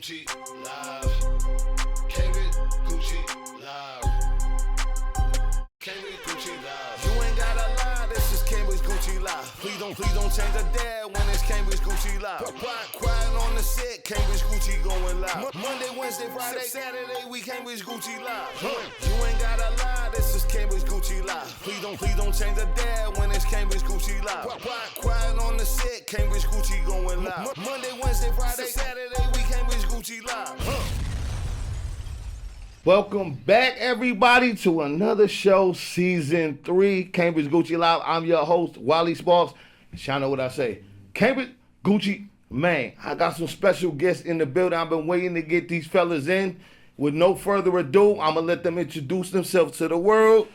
Gucci live. Came with Gucci live. Came with Gucci live. You ain't gotta lie, this is Cambridge Gucci live. Please don't change the dad when it's Cambridge Gucci live. Quiet on the set, Cambridge Gucci going live. Monday, Wednesday, Friday, Saturday, we Cambridge Gucci live. You ain't gotta lie, this is Cambridge Gucci live. Please don't change the dad when it's Cambridge Gucci live. Quiet on the set, Cambridge Gucci going live. Monday, Wednesday, Friday, Saturday, we Cambridge Gucci live. Welcome back, everybody, to another show, Season 3, Cambridge Gucci Live. I'm your host, Wally Sparks. And y'all know what I say. Cambridge Gucci, man, I got some special guests in the building. I've been waiting to get these fellas in. With no further ado, I'm going to let them introduce themselves to the world.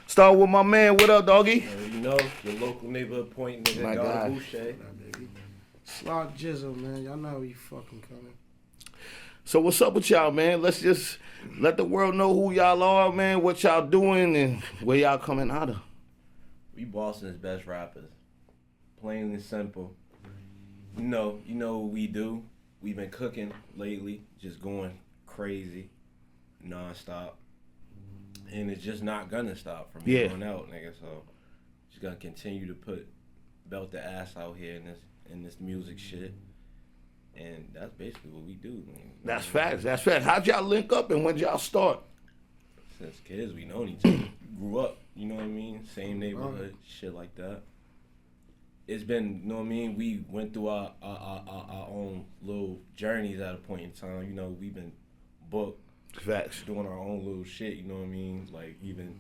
Start with my man. What up, doggy? You know, your local neighborhood point nigga, My God. BOUCHE. Slot GIZZLE, man. Y'all know how we fucking coming. So what's up with y'all, man? Let's just let the world know who y'all are, man, what y'all doing, and where y'all coming out of. We Boston's best rappers. Plain and simple. You know what we do. We've been cooking lately, just going crazy, non-stop. And it's just not gonna stop from here on out, nigga. So just gonna continue to put belt the ass out here in this music shit. And that's basically what we do, man. That's facts. That's facts. How'd y'all link up and when'd y'all start? Since kids, we known each other. Grew up, you know what I mean? Same neighborhood, shit like that. It's been, you know what I mean? We went through our own little journeys at a point in time. You know, we've been booked. Facts. Doing our own little shit, you know what I mean? Like, even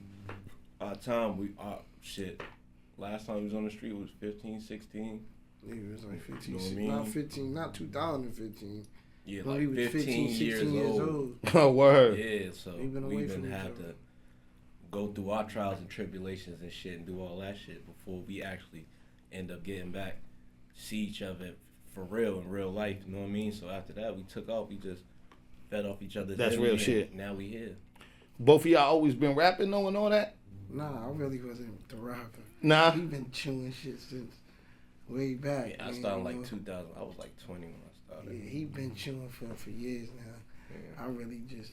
our time, shit. Last time we was on the street was 15, 16. Yeah, it was like 15, you know what I mean? not 15, not 2015. Yeah, when like we was 15 years old. Oh, word. Yeah, so We've been away from had each other. to go through our trials and tribulations and shit and do all that shit before we actually end up getting back, see each other for real in real life, you know what I mean? So after that, we took off, we just fed off each other's That's energy, real shit. Now we here. Both of y'all always been rapping, though, and all that? Nah, I really wasn't the rapper. Nah. He been chewing shit since way back. Yeah, I man, started you like know? 2000. I was like 20 when I started. Yeah, he been chewing for years now. Yeah. I really just,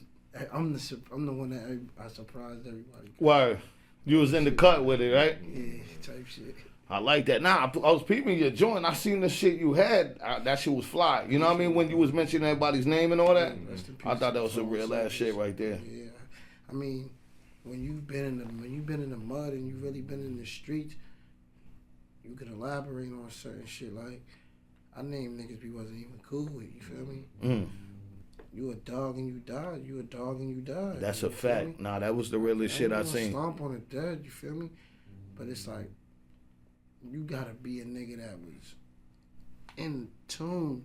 I'm the one that I surprised everybody. Word. You was in the cut with it, right? Yeah, type shit. I like that. Nah, I was peeping your joint. I seen the shit you had. That shit was fly. You know what I mean? When you was mentioning everybody's name and all that, I thought that was some real ass shit right there. Yeah, I mean, when you've been in the mud and you really been in the streets, you could elaborate on certain shit. Like, I named niggas we wasn't even cool with. You feel me? Mm. You a dog and you died. You a dog and you died. That's you a fact. Nah, that was the realest shit I seen. Stomp on the dead. You feel me? But it's like, you gotta be a nigga that was in tune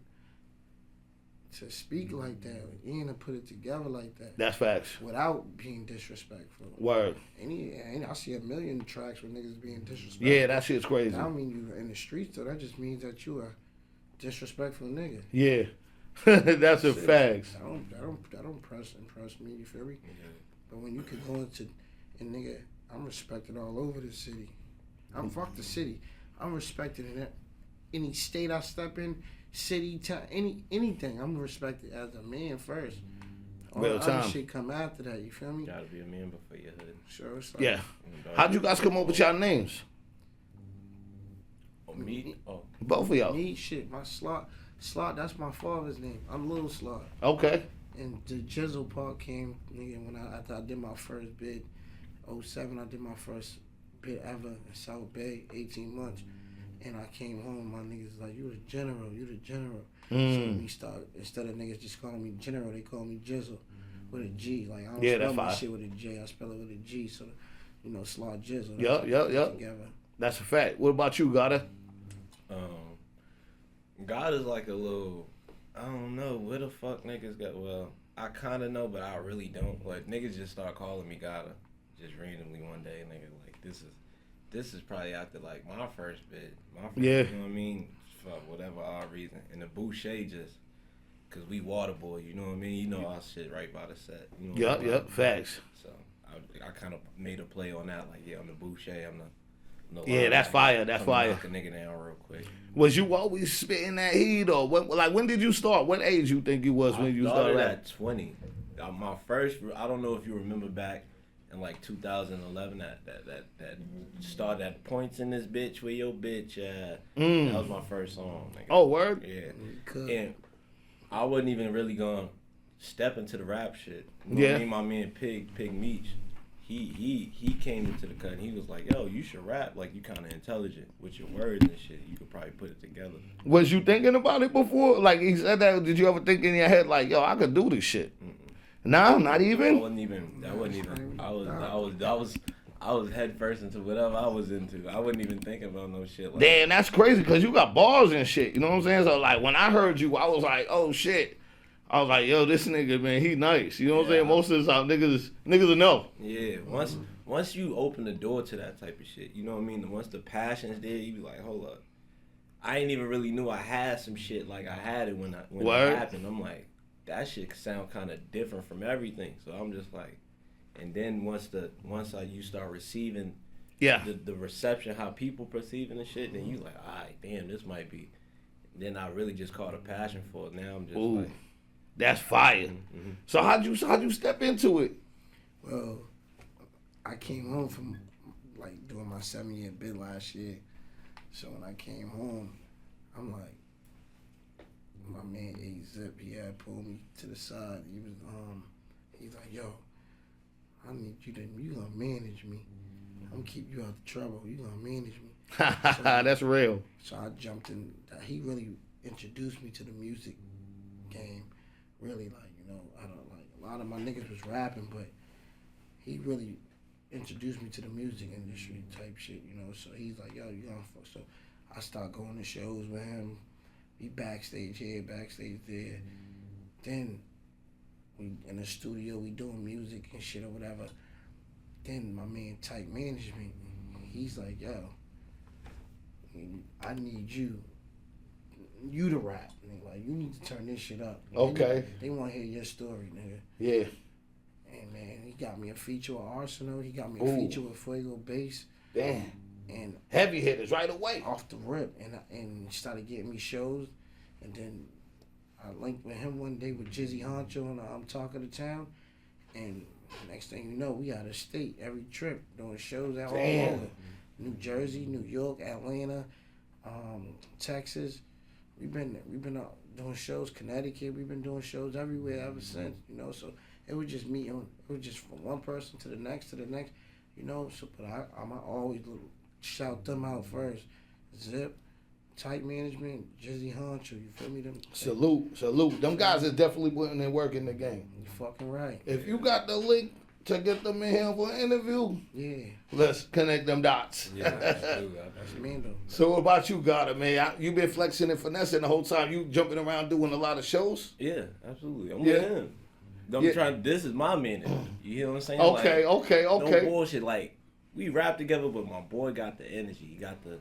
to speak like that, and to put it together like that. That's facts. Without being disrespectful. Word. I see a million tracks with niggas being disrespectful. Yeah, that shit's crazy. That don't mean you in the streets though. That just means that you a disrespectful nigga. Yeah. That's a fact. That don't impress me. You feel me? Yeah. But when you could go into, and nigga, I'm respected all over the city. I'm fuck the city. I'm respected in any state I step in, city, town, anything. I'm respected as a man first. All Real the time. other shit come after that. You feel me? Gotta be a man before your hood. Sure. It's like, Yeah. How'd you guys come up with y'all names? Oh, me? Oh. Both of y'all. Me, shit. My Slot, that's my father's name. I'm Little Slot. Okay. And the GIZZLE part came, nigga, after I did my first bid, 07, I did my first bid ever in South Bay, 18 months. And I came home, my niggas was like, you the general. So we started, instead of niggas just calling me general, they call me GIZZLE with a G. Like, I don't spell my shit with a J, I spell it with a G. So, you know, Slot GIZZLE. Yup. Together. That's a fact. What about you, Gotta? God is like a little, I don't know, where the fuck niggas got, well, I kind of know, but I really don't. Like, niggas just start calling me Gotta, just randomly one day, nigga, like, this is probably after, like, my first bid. Yeah. You know what I mean? For whatever odd reason. And the BOUCHE just, because we water boy, you know what I mean? You know our shit right by the set. You know Yup. Facts. So, I kind of made a play on that, like, yeah, I'm the BOUCHE, I'm No Yeah, lie, that's like, fire. That's come fire. Knock a nigga down real quick. Was you always spitting that heat, or when did you start? What age you think you was when you started rapping? At 20. My first, I don't know if you remember back in like 2011 that started at Points in This Bitch Where Your Bitch at. That was my first song. Nigga. Oh, word? Yeah. Cool. And I wasn't even really gonna step into the rap shit. You know what I mean? My man Pig Meech, he came into the cut and he was like, yo, you should rap, like you kinda intelligent with your words and shit. You could probably put it together. Was you thinking about it before? Like he said that, did you ever think in your head like, yo, I could do this shit? Mm-mm. No, not even? I wasn't even. I was head first into whatever I was into. I wasn't even thinking about no shit like Damn, that's crazy because you got bars and shit. You know what I'm saying? So like when I heard you, I was like, oh shit. I was like, yo, this nigga, man, he nice. You know what I'm saying? Most of the time, niggas will know. Yeah, once you open the door to that type of shit, you know what I mean? Once the passion's there, you be like, hold up. I ain't even really knew I had some shit like I had it when it happened. I'm like, that shit sound kind of different from everything. So I'm just like, and then once you start receiving the reception, how people perceiving the shit, then you like, all right, damn, this might be. Then I really just caught a passion for it. Now I'm just like. That's fire. Mm-hmm. So how'd you step into it? Well, I came home from like doing my 7-year bid last year. So when I came home, I'm like, my man A-Zip, he had pulled me to the side. He's like, yo, I need you gonna manage me. I'm gonna keep you out of trouble. You gonna manage me. So, that's real. So I jumped in. He really introduced me to the music game. Really, like, you know, I don't like a lot of my niggas was rapping, but he really introduced me to the music industry type shit, you know. So he's like, yo, you gonna fuck. So I start going to shows with him. We backstage here, backstage there. Then we in the studio, we doing music and shit or whatever. Then my man Type Management, he's like, yo, I need you to rap. Nigga. Like, you need to turn this shit up. Okay. They want to hear your story, nigga. Yeah. And man, he got me a feature with Arsenal. He got me a feature with Fuego Bass. Damn. And heavy hitters right away. Off the rip. And he started getting me shows. And then I linked with him one day with Jizzy Honcho and I'm Talking to Town. And next thing you know, we out of state every trip doing shows out all over. New Jersey, New York, Atlanta, Texas. We've been doing shows, Connecticut. We've been doing shows everywhere ever since, you know. So it was just me. It was just from one person to the next, you know. So, but I'm always shout them out first. Zip, Type Management, Jizzy Honcho. You feel me? Them salute. Them guys is definitely putting in work in the game. You fucking right. If you got the link to get them in here for an interview, let's connect them dots. Yeah, that's Mando. So what about you, GODDA, man? You been flexing and finessing the whole time. You jumping around doing a lot of shows? Yeah, absolutely. I'm with him. I'm trying. This is my minute. You hear what I'm saying? Okay. No bullshit. Like, we rap together, but my boy got the energy. He got the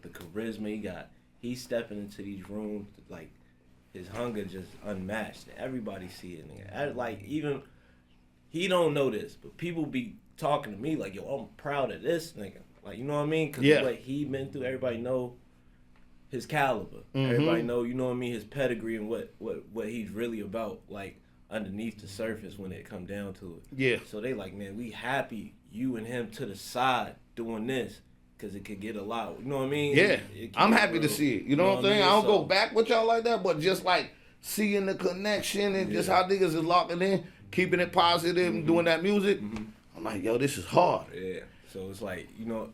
charisma. He's stepping into these rooms like his hunger just unmatched. Everybody see it, nigga. Like, even he don't know this, but people be talking to me like, yo, I'm proud of this nigga. Like, you know what I mean? Because what he been through, everybody know his caliber. Mm-hmm. Everybody know, you know what I mean, his pedigree and what he's really about, like, underneath the surface when it come down to it. Yeah. So they like, man, we happy you and him to the side doing this because it could get a lot. You know what I mean? Yeah. I'm happy to see it. You know what I'm saying? I don't go back with y'all like that, but just like seeing the connection and just how niggas is locking in, keeping it positive and doing that music. Mm-hmm. I'm like, yo, this is hard. Yeah. So it's like, you know,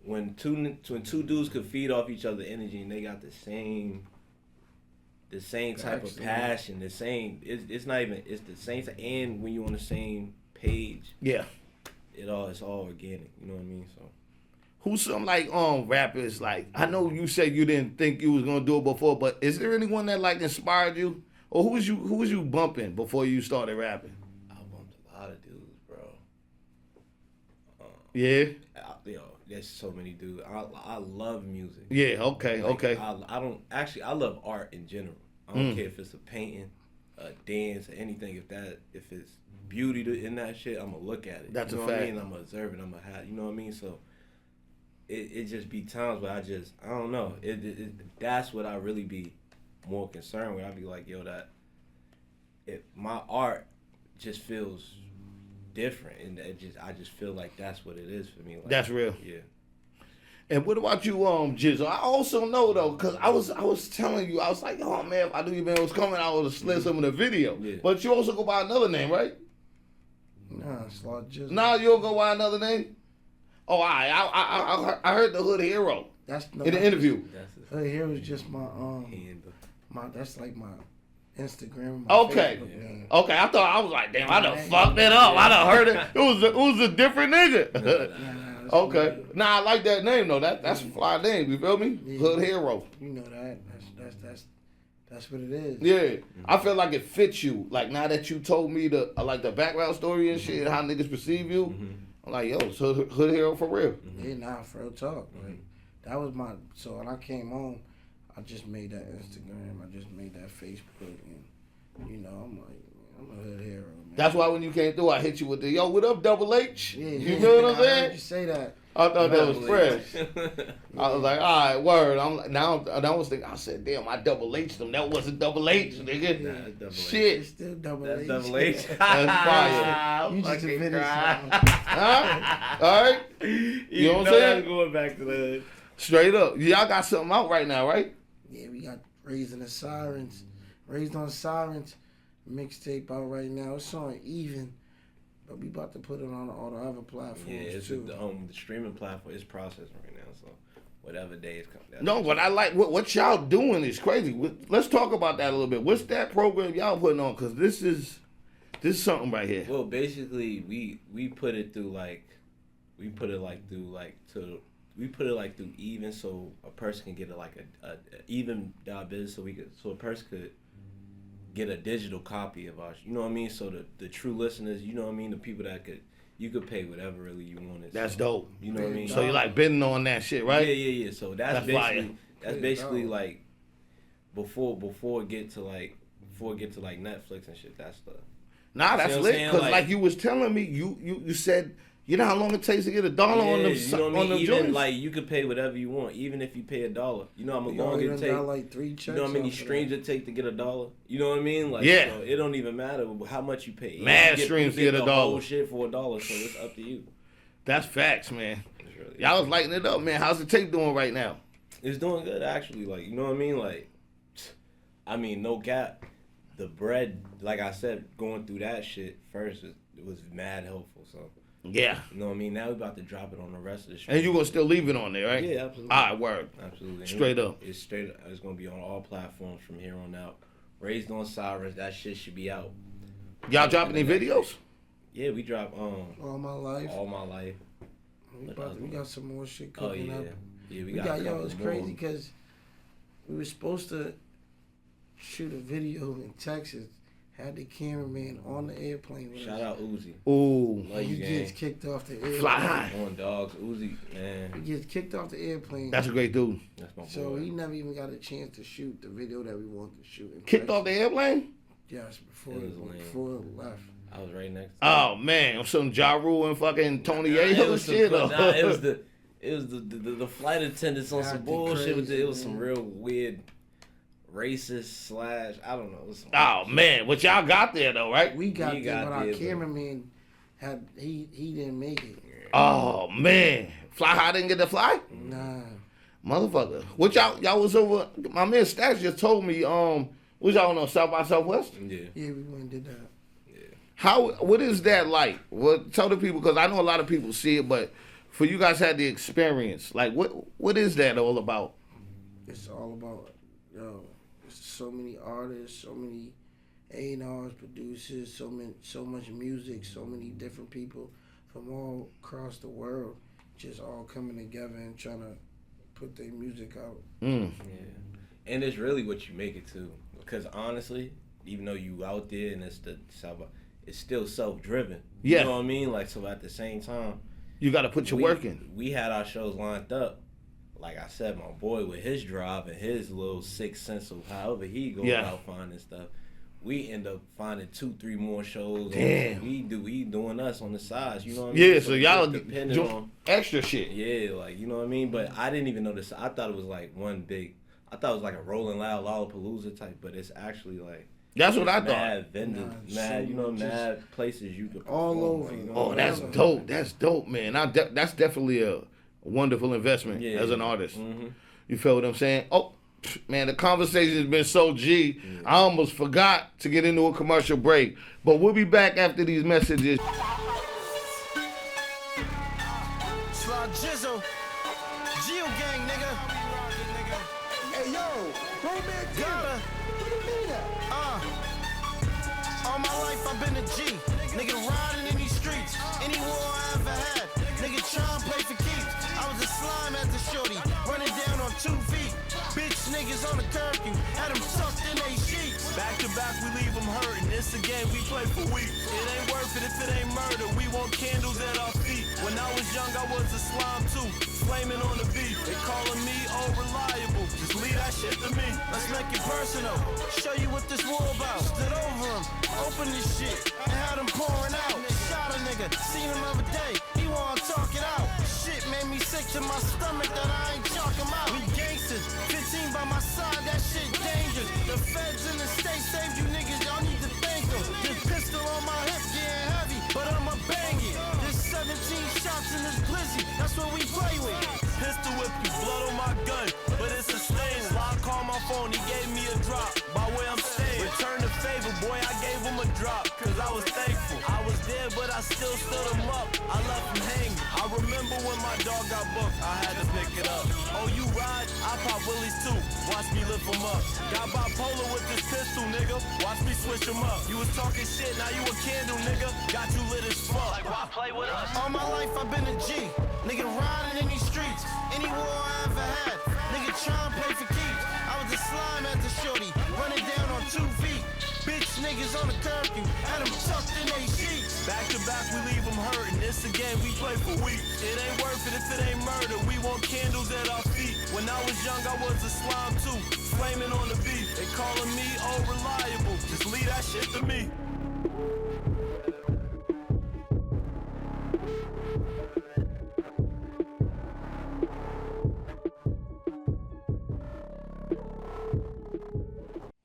when two dudes could feed off each other's energy and they got the same type of passion, it's the same, and when you're on the same page, it's all organic, you know what I mean? So who's some like rappers, like, I know you said you didn't think you was gonna do it before, but is there anyone that like inspired you? Or who was you bumping before you started rapping? I bumped a lot of dudes, bro. There's so many dudes. I love music. Yeah, okay. I love art in general. I don't care if it's a painting, a dance or anything, if it's beauty in that shit, I'm gonna look at it. That's you know a what fact. I mean? I'm gonna observe it. I'm gonna have, you know what I mean? So it just be times where I don't know. That's what I really be more concerned with. I be like, yo, my art just feels different, and I just feel like that's what it is for me. Like, That's real. Yeah. And what about you, GIZZLE? I also know though, cause I was telling you, I was like, oh man, if I knew you man was coming, I would have slid some of the video. Yeah. But you also go by another name, right? Nah, it's like just. Nah, you don't go by another name. Oh, I heard the Hood Hero That's no. in the interview. That's Here was just my handle. That's like my Instagram. My Okay. Facebook name. Okay, I thought I was like, damn, I done fucked it up. I done heard it. It was a different nigga. Nah, it's Okay. not- Nah, I like that name though. That's a fly name. You feel me? Yeah. Hood Hero. You know that. That's what it is. Yeah, I feel like it fits you. Like now that you told me the background story and shit, how niggas perceive you, I'm like, yo, so Hood Hero for real. Yeah, nah, for real talk. Like that was my. So when I came home, I just made that Instagram. I just made that Facebook, and you know, I'm like, I'm a Hood Hero, man. That's why when you came through, I hit you with the yo, what up, Double H? Yeah, You feel what I'm I heard saying? you say that. I thought that was fresh. fresh. I was like, all right, word. I'm like, now I was thinking, I said, damn, I Double H them. That wasn't Double H, nigga. Nah, it's double H. Shit. It's still double That's H. double H. That's fire. You just admitted something. Huh? All right? You know what I'm know saying? that's going back to the. Straight up. Y'all got something out right now, right? Yeah, we got Raised on Sirens mixtape out right now. It's on Even, but we about to put it on all the other platforms Yeah, it's too. the streaming platform is processing right now, so whatever day it's coming. No, but I like what y'all doing is crazy. Let's talk about that a little bit. What's that program y'all putting on? Because this is something right here. Well, basically, we put it through we put it through Even, so a person can get a even biz, so a person could get a digital copy of ours. You know what I mean? So the true listeners, you know what I mean, the people that you could pay whatever really you wanted. That's so, dope. You know what I mean? So you like bidding on that shit, right? Yeah. So that's fire. basically like before it get to Netflix and shit. That's the. Nah, that's See what I'm lit. saying? Because like Like- you was telling me, you said, you know how long it takes to get $1 on them, you know what I on mean? them Even joints? like you could pay whatever you want, even if you pay $1. You know how We long already it done take. got like 3 checks. You know how many off of streams that. it take to get $1? You know what I mean? Like, Yeah. So it don't even matter how much you pay. Mad You streams you get the $1. whole shit for $1, so it's up to you. That's facts, man. It's really, Y'all was lighting it up, man. How's the tape doing right now? it's doing good actually. Like, you know what I mean? Like, I mean, no cap. The bread, like I said, going through that shit first it was mad helpful. So Yeah. you know what I mean? Now we about to drop it on the rest of the stream. And you gonna still leave it on there, right? Yeah, absolutely. All right, word. Absolutely. And Straight up. It's straight up. It's gonna be on all platforms from here on out. Raised on Sirens, that shit should be out. Y'all dropping any videos? Yeah, we drop All my life. All My Life. We got some more shit Oh cooking yeah. up. Yeah, We got a yo, it's couple crazy more. because we were supposed to shoot a video in Texas. Had the cameraman on the airplane with Shout us. out Uzi. Ooh. Love He you, gets gang. kicked off the airplane. Fly high. On dogs, Uzi, He man. gets kicked off the airplane. That's a great dude. That's my boy. So he never even got a chance to shoot the video that we wanted to shoot. In Kicked Texas. off the airplane? Yes, before It was lame. it left. I was right next to Oh man, some Ja Rule and fucking Tony It Ayo was shit. it was the flight attendants on some Acting bullshit. crazy, It was some man. real weird racist / I don't know. It was some Oh man, what y'all got there though, right? We got We there, got but our there, but- cameraman he didn't make it. Oh man, Fly High didn't get to fly, Nah. motherfucker. What y'all was over? My man Stacks just told me. Was y'all on South by Southwest? Yeah. Yeah, we went and did that. What is that like? What tell the people, because I know a lot of people see it, but for you guys had the experience. Like what is that all about? It's all about there's so many artists, so many A&Rs, producers, so much music, so many different people from all across the world, just all coming together and trying to put their music out. Mm. Yeah, and it's really what you make it to. Because honestly, even though you out there and it's still self-driven. Yeah. You know what I mean? Like, so at the same time, You got to put your work in. We had our shows lined up. Like I said, my boy with his drive and his little sixth sense of however he goes Yeah. out finding stuff. we end up finding 2-3 more shows. Damn. We doing us on the sides, you know what I mean? Yeah, so y'all depending on extra shit. Yeah, like, you know what I mean? But I didn't even know this. I thought it was like one big, I thought it was like a Rolling Loud Lollapalooza type, but it's actually like, that's what I thought. Mad vendors, mad places you could all perform, over. like, you know Oh, what that's I mean? dope. That's dope, man. That's definitely a wonderful investment as an artist. Mm-hmm. You feel what I'm saying? Oh, man, the conversation has been so G. I almost forgot to get into a commercial break. But we'll be back after these messages. Slide GIZZLE, Geo gang, nigga. Hey yo, GODDA. All my life I've been a G, nigga riding in these streets. Any war I ever had, nigga trying to play for keeps. I was a slime as a shorty, running down on 2 feet. Bitch niggas on the curfew, had them tucked in they sheets. Back to back we leave them hurting, it's a game we play for weeks. It ain't worth it if it ain't murder, we want candles at our feet. When I was young I was a slime too, flaming on the beat. They calling me old reliable, just leave that shit to me. Let's make it personal, show you what this war about. Stood over him, open this shit, and had him pouring out. Shot a nigga, seen him every day, he wanna talk it out. Shit made me sick to my stomach that I ain't chalk him out. We gangsters, 15 by my side, that shit dangerous. The feds in the state saved you niggas, y'all need to thank them. This pistol on my hip getting heavy, but I'ma bang it. This 17 shots in this glizzy, that's what we play with. Pistol whip you, blood on my gun, but it's a stain. Lock called my phone, he gave me a drop, by way I'm staying. Return the favor, boy, I gave him a drop, cause I was thankful. I was there, but I still stood him up, I left him hanging. I remember when my dog got booked, I had to pick it up. Oh, you ride? I pop willies too, watch me lift him up. Got bipolar with this pistol, nigga, watch me switch him up. You was talking shit, now you a candle, nigga, got you lit as fuck. Like, why play with us? All my life I've been a G, nigga riding in these streets. Any war I ever had, nigga trying to play for keeps. I was a slime as a shorty, running down on 2 feet. Bitch niggas on the curfew, had them tucked in they sheets. Back to back we leave them hurting, it's a game we play for weeks. It ain't worth it if it ain't murder, we want candles at our feet. When I was young I was a slime too, flaming on the beat. They calling me old reliable, just leave that shit to me.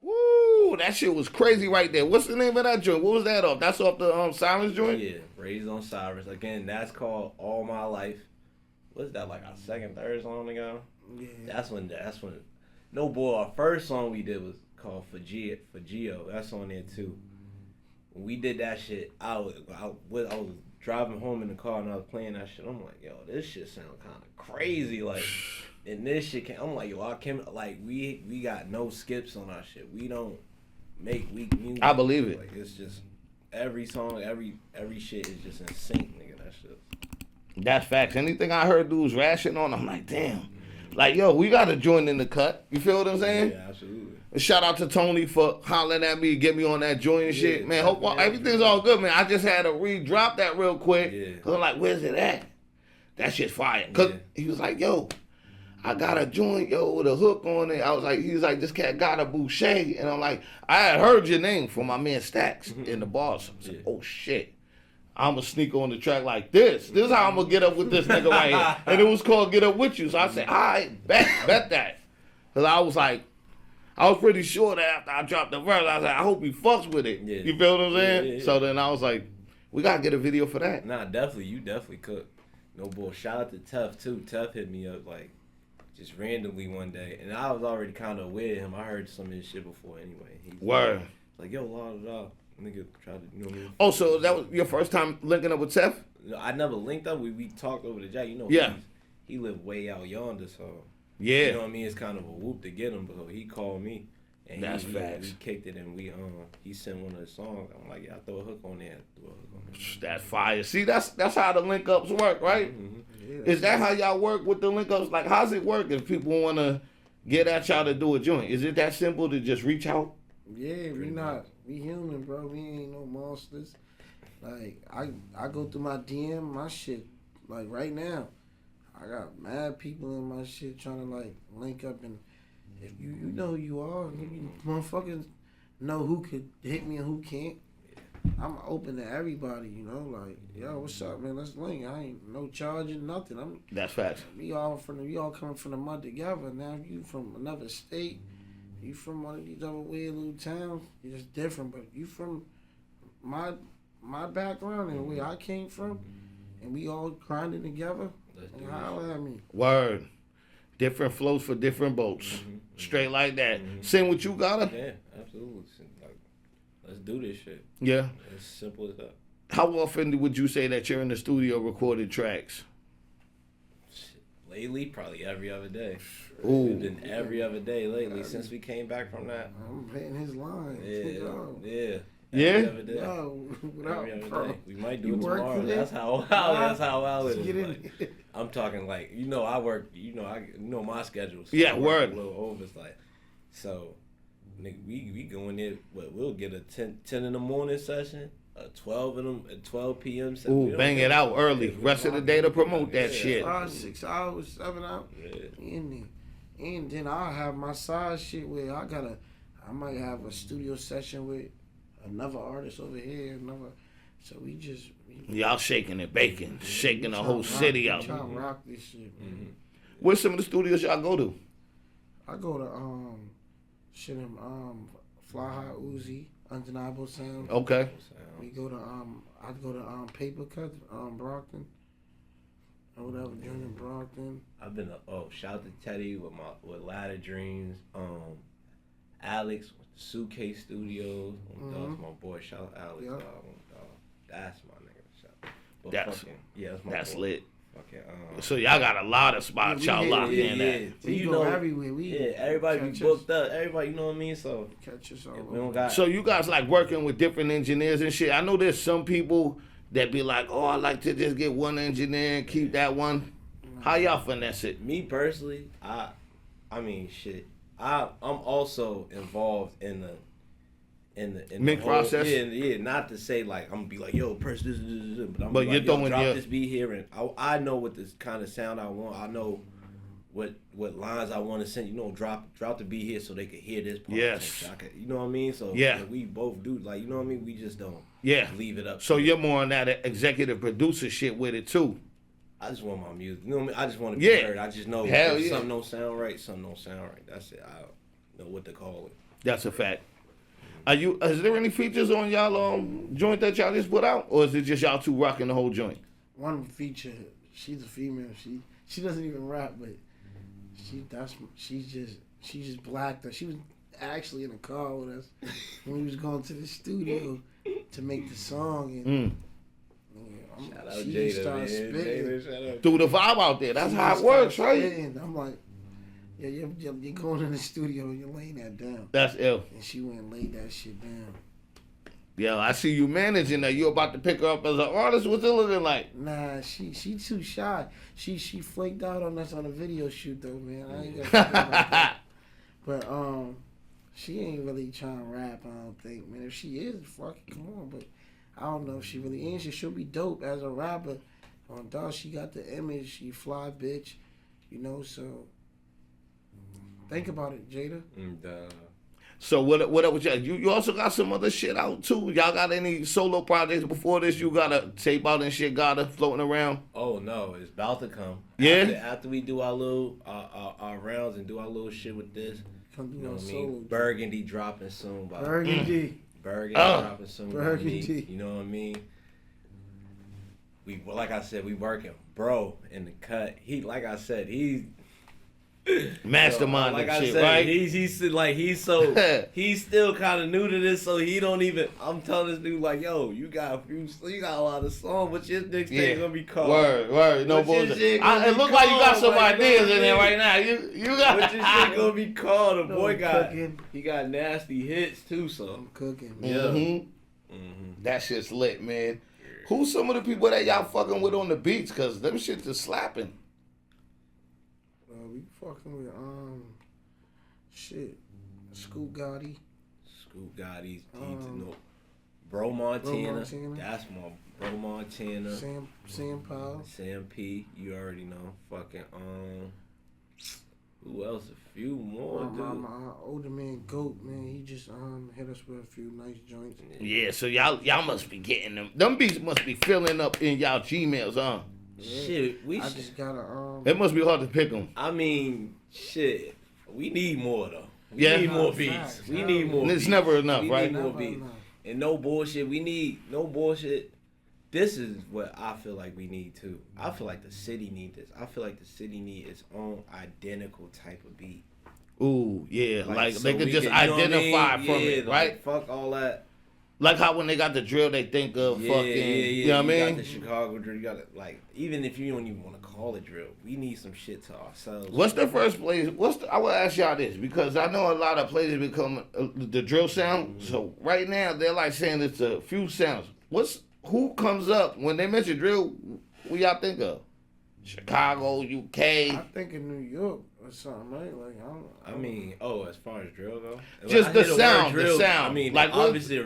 Woo, that shit was crazy right there. What's the name of that joint? What was that off? That's off the Silence joint? Yeah, Raised on Cyrus. Again, that's called All My Life. What's that, like our second, third song ago? Yeah. That's when, no boy, our first song we did was called for Geo. That's on there too. When we did that shit, I was driving home in the car and I was playing that shit. I'm like, yo, this shit sound kind of crazy. Like, and this shit I'm like, yo, I can't, like, we got no skips on our shit. We don't make weak music. I believe it. Like, it's just every song, every shit is just in sync, nigga. That shit. That's facts. Anything I heard dudes rashing on, I'm like, damn. Like, yo, we got to join in the cut. You feel what I'm saying? Yeah, absolutely. And shout out to Tony for hollering at me, get me on that joint and shit. Man, hope everything's all good, man. I just had to re-drop that real quick. Yeah. Cause I'm like, where's it at? That shit's fire. Cause he was like, yo, I got a joint, yo, with a hook on it. I was like, he was like, this cat got a BOUCHE. And I'm like, I had heard your name from my man Stacks in the bars. I was like, oh shit. I'm going to sneak on the track like this. This is how I'm going to get up with this nigga right here. And it was called Get Up With You. So I said, all right, bet that. Because I was like, I was pretty sure that after I dropped the verse, I was like, I hope he fucks with it. Yeah. You feel what I'm saying? Yeah. So then I was like, we got to get a video for that. Nah, definitely. You definitely could. No bull. Shout out to Tuff, too. Tuff hit me up, like, just randomly one day. And I was already kind of aware of him. I heard some of his shit before anyway. Word. Like, yo, la. Nigga tried to, you know what I mean? Oh, so that was your first time linking up with Tef? I never linked up. We talked over the jack. You know, yeah. He lived way out yonder, so yeah. You know what I mean? It's kind of a whoop to get him, but he called me. And that's facts. We kicked it and he sent one of the songs. I'm like, yeah, I throw a hook on there. That's fire. See, that's how the link ups work, right? Mm-hmm. Yeah, is that how y'all work with the link ups? Like, how's it work if people want to get at y'all to do a joint? Is it that simple to just reach out? Yeah, we human, bro. We ain't no monsters. Like, I go through my DM, my shit, like right now. I got mad people in my shit trying to like link up, and if you know who you are, you motherfuckers know who could hit me and who can't. I'm open to everybody, you know. Like, yo, what's up, man? Let's link. I ain't no charging, nothing. That's facts. We all coming from the mud together. Now, if you from another state, you from one of these other weird little towns, you're just different. But you from my background and where I came from, and we all grinding together. And holler at me. Word. Different flows for different boats. Straight like that. Same with you, GODDA? Yeah, absolutely. Like, let's do this shit. Yeah. It's simple as that. How often would you say that you're in the studio recording tracks? Lately, probably every other day. Ooh. We've been every other day lately since we came back from that. I'm hitting his line. Yeah. Yeah? Every other day. Yo, Every other bro. day. We might do You it work tomorrow. for That's that? how well it Get is. in Like, here. I'm talking like, you know, I work, you know my schedule. So Yeah, I work word. a little over. It's like, so, nigga, we go in there, we'll get a 10 in the morning session, a 12 p.m. session. Ooh, bang it out early. Rest of the day to promote that shit. 5, 6 hours, 7 hours. Yeah. In there. And then I'll have my side shit where I might have a studio session with another artist over here, so we Y'all shaking and baking, shaking the whole city out. Trying to rock this shit, man. Where's some of the studios y'all go to? I go to Fly High Uzi, Undeniable Sound. Okay. We go to I go to Paper Cut, Brockton. Or whatever, joint in Brockton. I've been shout out to Teddy with Ladder Dreams, Alex with Suitcase Studios. That's my boy. Shout out Alex. Yep. That's my nigga. Shout. But That's that's my boy. lit. Fucking, So y'all got a lot of spots y'all locked in at. We you go know, everywhere. Everybody be catch booked up. Everybody, you know what I mean? So Catch us all if we don't got. So you guys like working with different engineers and shit. I know there's some people that be like, oh, I like to just get one engineer and keep that one. How y'all finesse it? Me personally, I mean, shit. I'm also involved in the Mix whole, process? Yeah. Not to say like I'm gonna be like, yo, press this, but I'm But like, you're yo, throwing drop your- this beat here, and I know what this kind of sound I want. I know what lines I want to send. You know, drop the beat here so they can hear this part. Yes. So you know what I mean? So Yeah. we both do like, you know what I mean? We just don't leave it up. So to you're more on that executive producer shit with it too. I just want my music. You know what I mean? I just want to be Yeah. heard. I just know Hell if yeah. something don't sound right, something don't sound right. That's it. I don't know what to call it. That's a fact. Is there any features on y'all joint that y'all just put out, or is it just y'all two rocking the whole joint? One feature, she's a female. She doesn't even rap, but she's just blacked. She was actually in the car with us when we was going to the studio to make the song, and Shout out she Jada, started man. spitting. Jada, shout out. Through the vibe out there. That's She how it started works, right? spitting. I'm like, yeah, you're going in the studio and you're laying that down. That's ill. And she went and laid that shit down. Yo, I see you managing that. You about to pick her up as an artist? What's it looking like? Nah, she too shy. She flaked out on us on a video shoot though, man. I ain't got to like that. But she ain't really trying to rap, I don't think, man. If she is, fuck it, come on. But I don't know if she really is. She'll be dope as a rapper. On dog, she got the image. She fly bitch, you know. So think about it, Jada. So what up with y'all? You also got some other shit out too. Y'all got any solo projects before this? You got a tape out and shit, GODDA floating around? Oh no, it's about to come. Yeah? After we do our little our rounds and do our little shit with this, Come do you know no what I solo. mean? Burgundy dropping soon. Burgundy. Burgundy Oh. dropping soon. Burgundy. You know what I mean? Like I said, we working, bro, in the cut. He's Mastermind like and I shit, said, right? he's still kind of new to this, so he don't even. I'm telling this dude like, yo, you got a lot of songs, but your next thing gonna be called. Word, no What's your bullshit. shit gonna It be look like you got called? some Like, you know ideas what I in there mean? right now. You got What your shit gonna be called? The No, boy I'm got cooking. he got nasty hits too, so I'm cooking. yeah. Mm-hmm. That shit's lit, man. Who's some of the people that y'all fucking with on the beats? Cause them shit just slapping. We fucking with Scoop Gotti. Scoop Gotti's no. Bro Montana. Montana. That's my Bro Montana. Sam Powell. Sam P. You already know. Fucking Who else? A few more, dude. My older man, Goat, man, he just hit us with a few nice joints. Yeah, so y'all must be getting them. Them beats must be filling up in y'all Gmails, huh? Yeah. Shit, I just gotta It must be hard to pick them. I mean, shit. We need more though. We Yeah. need more Nah, beats. facts. We need more. It's beats. never enough, we right? Need more Never beats. enough. And no bullshit. We need no bullshit. This is what I feel like we need too. I feel like the city need this. I feel like the city need its own identical type of beat. Ooh, yeah. Like so they could we just you know what I mean? identify from Yeah, it, right? Like, fuck all that. Like how when they got the drill, they think of Yeah, fucking. yeah. You know what I You mean? got the Chicago drill. You got it. Like, even if you don't even want to call it drill, we need some shit to ourselves. What's the first place? I will ask y'all this because I know a lot of places become the drill sound. Mm-hmm. So right now they're like saying it's a few sounds. Who comes up when they mention drill? Who y'all think of? Chicago, UK. I think in New York or something, right? Like I mean, as far as drill go, Just I the hear sound, word the sound. I mean, Like, like obviously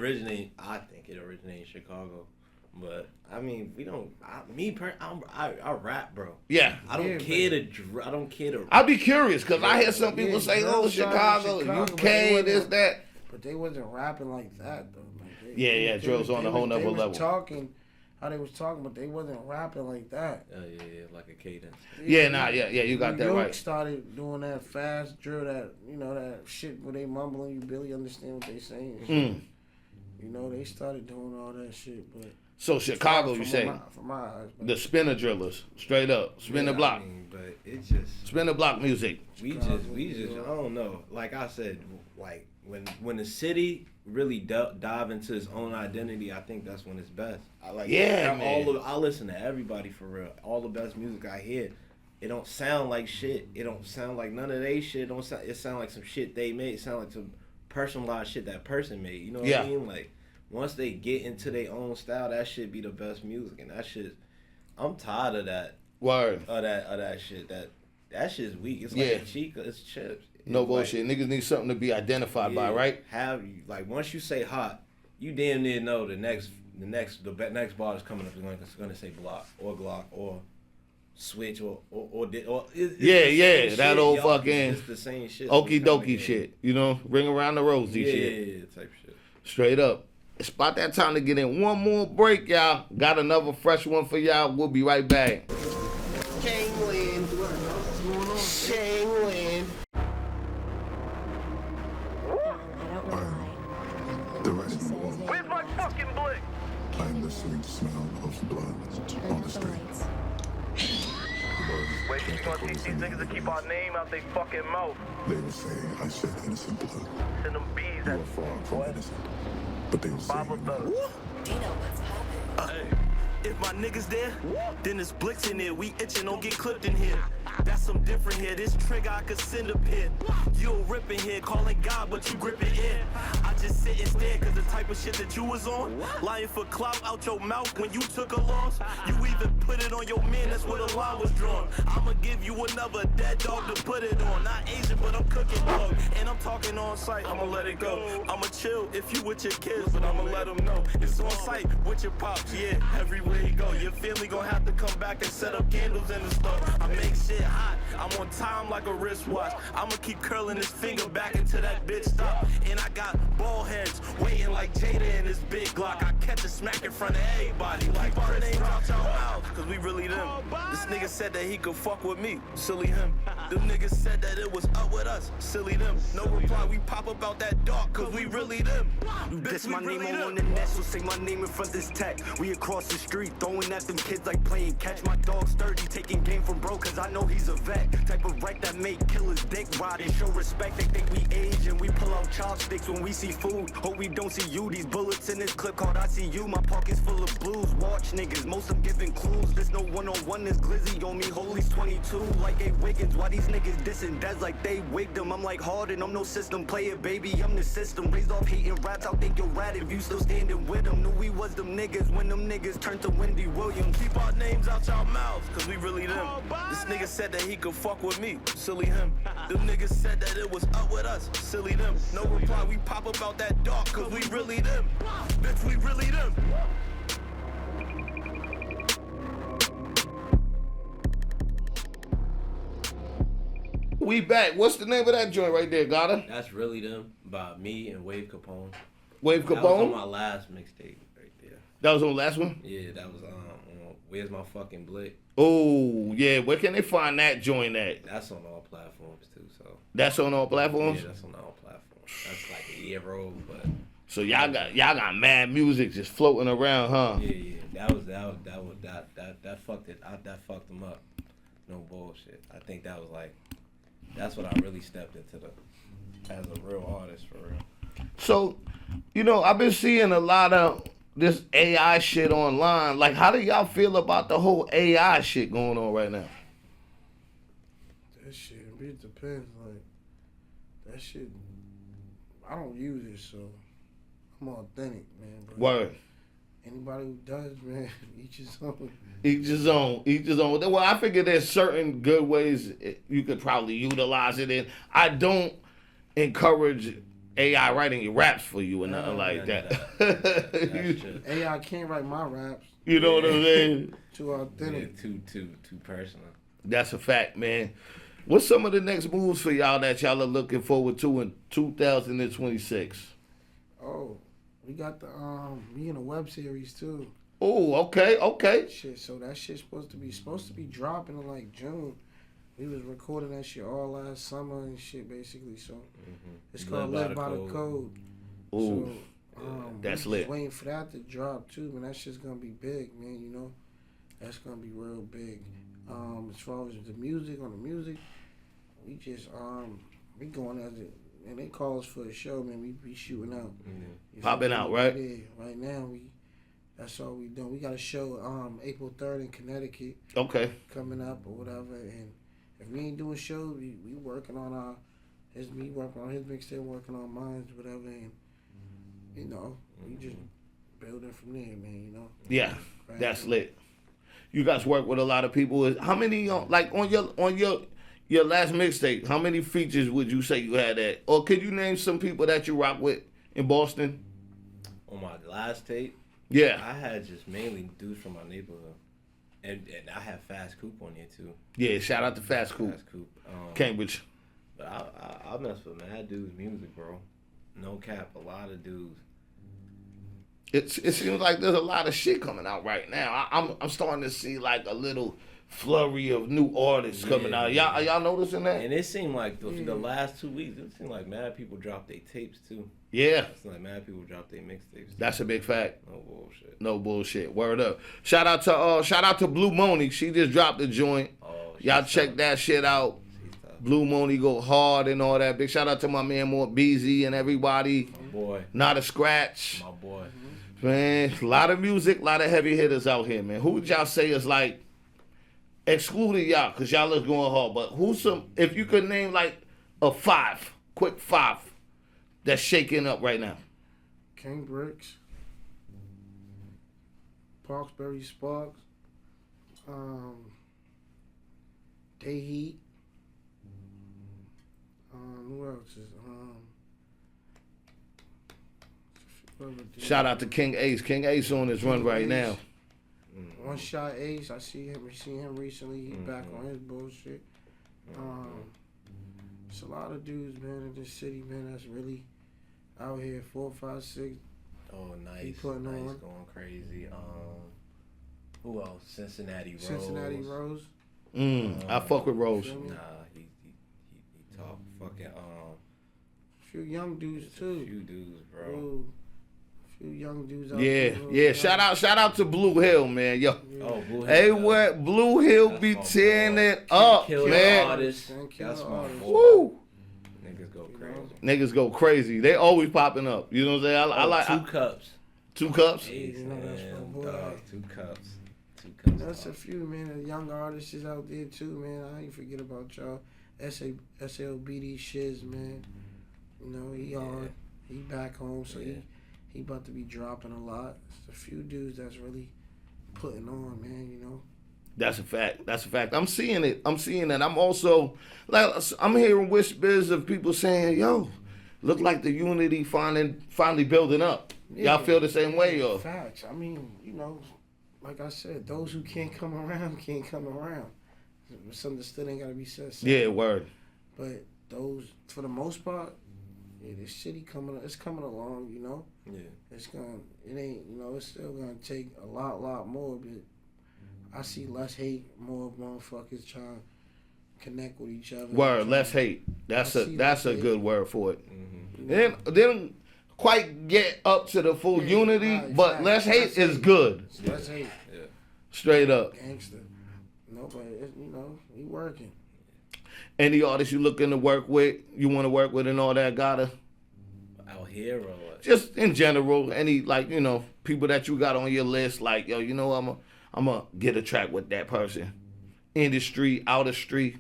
I think it originated in Chicago, but I mean, we don't. I rap, bro. Yeah. I don't Yeah, care to. I don't care to. I'd be curious because I hear some people Yeah, say, drill "Oh, sound in Chicago, Chicago, but UK, they wasn't- this, that." But they wasn't rapping like that though. Like Yeah, drill's on a whole nother they was level. Talking how they was talking, but they wasn't rapping like that. Yeah, like a cadence. Yeah, you got New that York right. started doing that fast drill, that that shit where they mumbling, you barely understand what they saying. Mm. You know, they started doing all that shit, but So Chicago, you say from my eyes, but the spinner drillers, straight up, spin the block, I mean, but it just. spin the block music. We just, I don't know. Like I said, like when the city really dive into its own identity, I think that's when it's best. I listen to everybody for real. All the best music I hear, it don't sound like shit. It don't sound like none of they shit. It sound like some shit they made. It sound like some personalized shit that person made. You know what I mean? Like once they get into their own style, that shit be the best music. And that shit, I'm tired of that. Word. Of that shit. That shit's weak. It's like a Chica. It's chips. No It's bullshit. Niggas need something to be identified by, right? Have you once you say hot, you damn near know the next bar that's coming up is going to say block or Glock or switch or that old fucking it's the same shit. okie dokie shit. You know, ring around the rosy shit. Yeah, type shit. Straight up. It's about that time to get in one more break, y'all. Got another fresh one for y'all. We'll be right back. Gangland. Shangland. The rest of the world. Where's my fucking blick? I am the sweet smell of blood on the street. Wait, you gonna teach these niggas to keep our name out they fucking mouth? They will say I shed innocent blood. Send them bees You at are far from innocent. But they will say Baba Thug. If my niggas there, then it's Blix in there. We itching, don't get clipped in here. That's some different here. This trigger I could send a pin. You a ripping here, calling God, but you gripping in. I just sit and stare, cause the type of shit that you was on, lying for clout out your mouth when you took a loss. You even put it on your man, that's where the line was drawn. I'ma give you another dead dog to put it on. Not Asian, but I'm cooking dog. And I'm talking on site, I'ma let it go. I'ma chill if you with your kids, but I'ma let them know. It's on site with your pops, yeah, everywhere you go. Your family gon' have to come back and set up candles in the store. I make shit hot, I'm on time like a wristwatch. I'ma keep curling this finger back until that bitch stop. And I got ball heads waiting like Jada in this big Glock. I catch a smack in front of everybody like our names out your mouth, cause we really them. This nigga said that he could fuck with me, silly him. Them niggas said that it was up with us, silly them. No reply, we pop up out that dark, cause we really them. This Bitch, my we name really on them. the net, so say my name in front this tech. We across the street, throwing at them kids like playing catch. My dog sturdy, taking game from bro, cause I know he's a vet. Type of wreck that make killers dick ride and show respect. They think we age and we pull out chopsticks when we see food. Hope we don't see you. These bullets in this clip called I see you. My pockets full of blues. Watch niggas, most of them giving clues. There's no one-on-one, this glizzy on me. Holy's 22 like A Wiggins. Why these niggas dissing Dez like they wigged them? I'm like Harden, I'm no system player, baby. I'm the system. Raised off hating raps, I think you're rat if you still standing with them. Knew we was them niggas when them niggas turned to Wendy Williams. Keep our names out y'all mouths, cause we really them. This nigga said that he could fuck with me, silly him. Them niggas said that it was up with us, silly them. No reply, we pop up out that dark, cause we really them. Bitch, we really them. We back. What's the name of that joint right there, Gotta? That's Really Them by me and Wave Capone. Wave That was on Capone? my last mixtape right there. That was on the last one? Yeah, that was on Where's My Fucking Blick. Oh, yeah. Where can they find that joint at? That's on all platforms too. So That's on all platforms? yeah, that's on all platforms. That's like a year old, but So y'all got mad music just floating around, huh? yeah. That fucked it. That fucked them up. No bullshit. I think that was like, that's what I really stepped into as a real artist for real. So, I've been seeing a lot of this AI shit online. Like, how do y'all feel about the whole AI shit going on right now? That shit, it depends. Like, that shit, I don't use it, so I'm authentic, man. But Word. anybody who does, man, each his own. Each his own. Each his own. Well, I figure there's certain good ways you could probably utilize it in. I don't encourage AI writing your raps for you and nothing like that. AI can't write my raps. You know what I'm saying? Too authentic. Yeah, too personal. That's a fact, man. What's some of the next moves for y'all that y'all are looking forward to in 2026? Oh, we got the we in a web series too. Oh, okay. Shit, so that shit's supposed to be dropping in like June. We was recording that shit all last summer and shit basically. So it's called Live by the Code. Ooh, So that's we lit. just waiting for that to drop too, man. That shit's gonna be big, man. That's gonna be real big. As far as the music, we just we going as it. And they call us for a show, man. We be shooting out. Mm-hmm. Popping out, right? Yeah, right now that's all we doing. We got a show April 3rd in Connecticut. Okay. Coming up or whatever. And if we ain't doing shows, we working on me working on his mixtape, working on mine, whatever. And we just building from there, man. Yeah, right. that's lit. You guys work with a lot of people. How many like on your last mixtape? How many features would you say you had at? Or could you name some people that you rock with in Boston? On my last tape, Yeah. I had just mainly dudes from my neighborhood, and I had Fast Coop on there too. Yeah, shout out to Fast Coop. Fast Coop, Cambridge. But I mess with mad dudes music, bro. No cap, a lot of dudes. It seems like there's a lot of shit coming out right now. I'm starting to see like a little flurry of new artists coming out. Y'all noticing that? And it seemed like the last 2 weeks, it seemed like mad people dropped their tapes too. Yeah. It's like mad people dropped their mixtapes. That's a big fact. No bullshit. No bullshit. Word up. Shout out to Blue Moni. She just dropped the joint. Oh, Y'all check that shit out. Blue Moni go hard and all that. Big shout out to my man Mort Beezy and everybody. My boy. Not a scratch. My boy. Man, a lot of music, a lot of heavy hitters out here, man. Who would y'all say is like, excluding y'all, because y'all is going hard, but if you could name like a quick five, that's shaking up right now? King Bricks, Parksbury Sparks, Day Heat. Who else is Shout out to King Ace. King Ace on his run right now. One Shot Ace, I see him recently. He back on his bullshit. It's a lot of dudes, man, in this city, man, that's really out here. 4, 5, 6. Oh, nice. He putting nice, on. going crazy. Who else? Cincinnati Rose. Cincinnati Rose. I fuck with Rose. Nah, he talk fucking Few young dudes too. Few dudes, bro. Ooh. Few young dudes out Yeah, there. yeah. Shout out to Blue Hill, man. Yo. Oh, Blue Hill. Hey, what Blue Hill That's be my tearing boy. it up, Kill man. artists. Kill That's my artists. boy. Woo. Niggas go crazy. Niggas go crazy. They always popping up. You know what I'm saying? I like 2 cups. 2 cups. Ace You know, that's my and boy. dog. 2 cups. 2 cups. That's a few, man. The young artists is out there too, man. I ain't forget about y'all. SLBD Shiz, man. He back home, so he about to be dropping a lot. It's a few dudes that's really putting on, man. That's a fact. I'm seeing it. I'm also like I'm hearing whispers of people saying, "Yo, look like the unity finally building up." Y'all feel the same way, yo? Facts. I mean, like I said, those who can't come around can't come around. Something that still ain't gotta be said. Yeah, word. But those, for the most part, yeah, this city it's coming along, you know. Yeah. It ain't, you know, it's still gonna take a lot more, but I see less hate, more motherfuckers trying to connect with each other. Word, less hate. That's a good word for it. Mm-hmm. They didn't quite get up to the full unity, but less hate is good. Less hate. Yeah. Straight up. Gangster. Nobody, you know, we working. Any artists you looking to work with, you want to work with and all that, gotta? Out here or what? Just in general, any, like, you know, people that you got on your list, like, yo, you know, I'm gonna get a track with that person. Industry, outer street.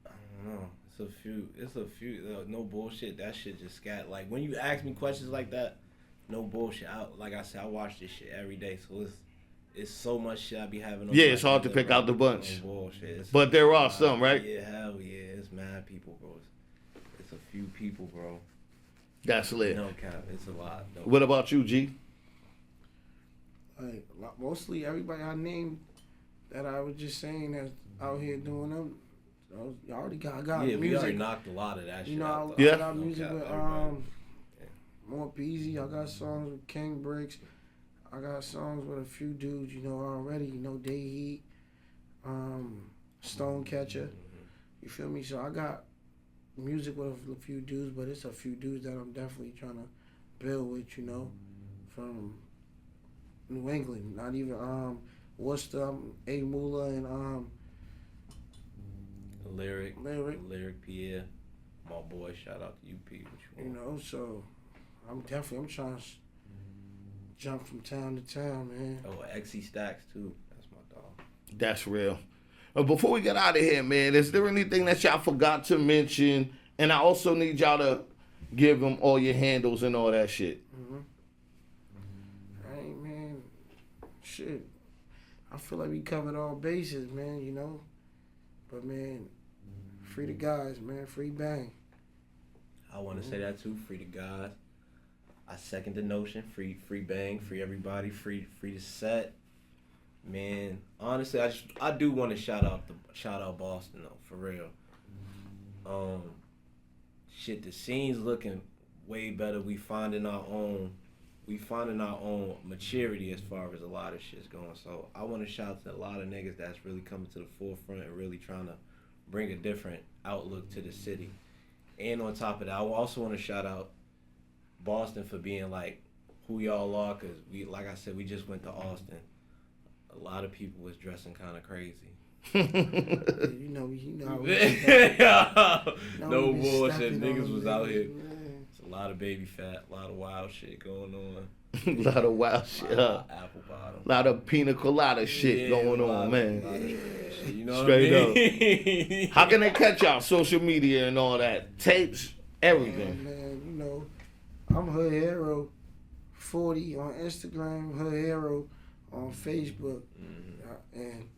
I don't know. It's a few. No bullshit. That shit just got, like, when you ask me questions like that, no bullshit. Like I said, I watch this shit every day, so it's so much shit I be having on. Yeah, it's hard to pick out the bunch. No bullshit. But there are some, right? Yeah, hell yeah. It's mad people, bro. It's a few people, bro. That's lit. No cap. It's a lot. No. What about you, G? Like, mostly everybody I named that I was just saying that's out here doing them. I got Yeah, music. we already knocked a lot of that shit. You know, out, I got music cap, with everybody. More Beezy. I got songs with King Bricks. I got songs with a few dudes, you know, already. You know, Day Heat, Stonecatcher. You feel me? So I got music with a few dudes, but it's a few dudes that I'm definitely trying to build with, you know, from New England. Not even Worcester, A. Mula and Lyric Pierre, my boy. Shout out to UP. you know, so I'm trying to jump from town to town, man. Oh, XC Stacks too. That's my dog. That's real. Before we get out of here, man, is there anything that y'all forgot to mention? And I also need y'all to give them all your handles and all that shit. Hey, man, shit. I feel like we covered all bases, man, you know. But, man, free the guys, man. Free Bang. I want to say that too. Free the guys. I second the notion. Free Bang. Free everybody. Free the set. Man, honestly, I do want to shout out Boston though, for real. Shit, the scene's looking way better. We finding our own maturity as far as a lot of shit's going. So I want to shout to a lot of niggas that's really coming to the forefront and really trying to bring a different outlook to the city. And on top of that, I also want to shout out Boston for being like who y'all are, cause we, like I said, we just went to Austin. A lot of people was dressing kind of crazy. You know. No bullshit. Niggas was out here. It's a lot of baby fat, a lot of wild shit going on. A lot of wild shit. Apple bottom. A lot of pina colada shit going on, man. Shit, you know Straight what I mean? up. How can they catch y'all? Social media and all that. Tapes, everything. Man, you know, I'm Hood Hero 40 on Instagram, Hood Hero on Facebook. And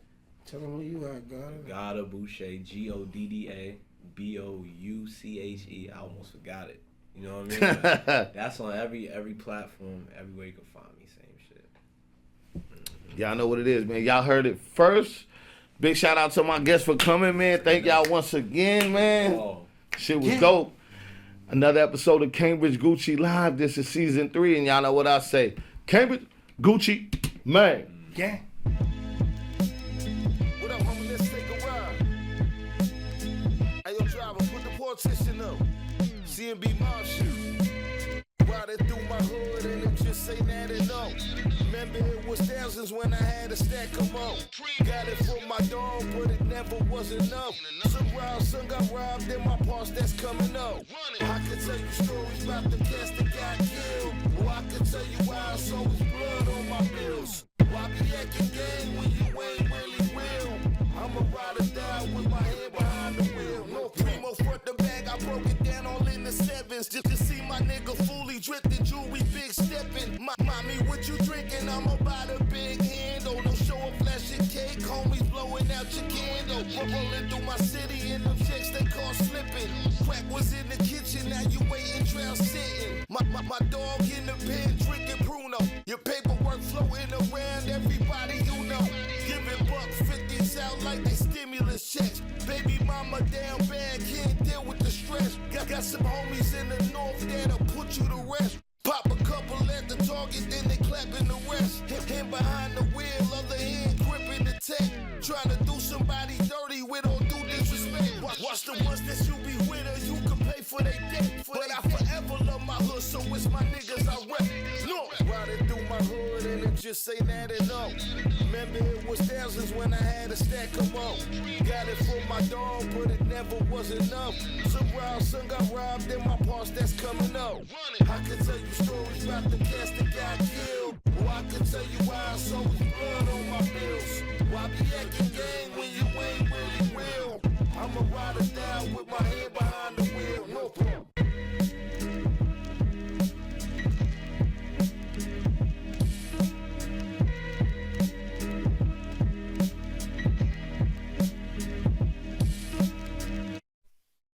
tell them who you are, GODDA. GODDA BOUCHE, GODDA BOUCHE. I almost forgot it. You know what I mean? That's on every platform, everywhere you can find me. Same shit. Y'all know what it is, man. Y'all heard it first. Big shout out to my guests for coming, man. Thank y'all once again, man. Oh. Shit was dope. Another episode of Cambridge Gucci Live. This is season 3, and y'all know what I say. Cambridge Gucci, man. Yeah. What up, homie? Let's take a ride. Hey, yo, driver, put the partition up. CMB mob shit. Riding through my hood and them just say that and no. Remember it was thousands when I had to stack them up. Got it from my dog, but it never was enough. Surprise, son got robbed in my parts that's coming up. I could tell you stories about the cats that got killed. Or I could tell you why I saw his blood on my bills. Why be acting gang when you ain't really real? I'm a ride or die with my head behind the wheel. No primo front the bag, I broke it down all in the sevens. Just to see my nigga fully drifting, jewelry big stepping. Mommy, what you drinking? I'm about a big handle. Don't show a flash of cake, homies blowing out your candle. Rolling through my city and them checks they call slipping. Crack was in the kitchen, now you waiting, trail sitting. My dog in the pen drinking Bruno. Your paperwork floating around everybody you know. Giving buck 50s out like they stimulus checks. Baby mama down bad, can't deal with the hood, so it's my niggas I rep. No, riding through my hood and it just ain't adding up. Remember it was thousands when I had a stack of up. Got it for my dog, but it never was enough. Some wild son got robbed in my parts that's coming up. I could tell you stories about the cats that got killed. Or I could tell you why I saw his blood on my bills. Why be acting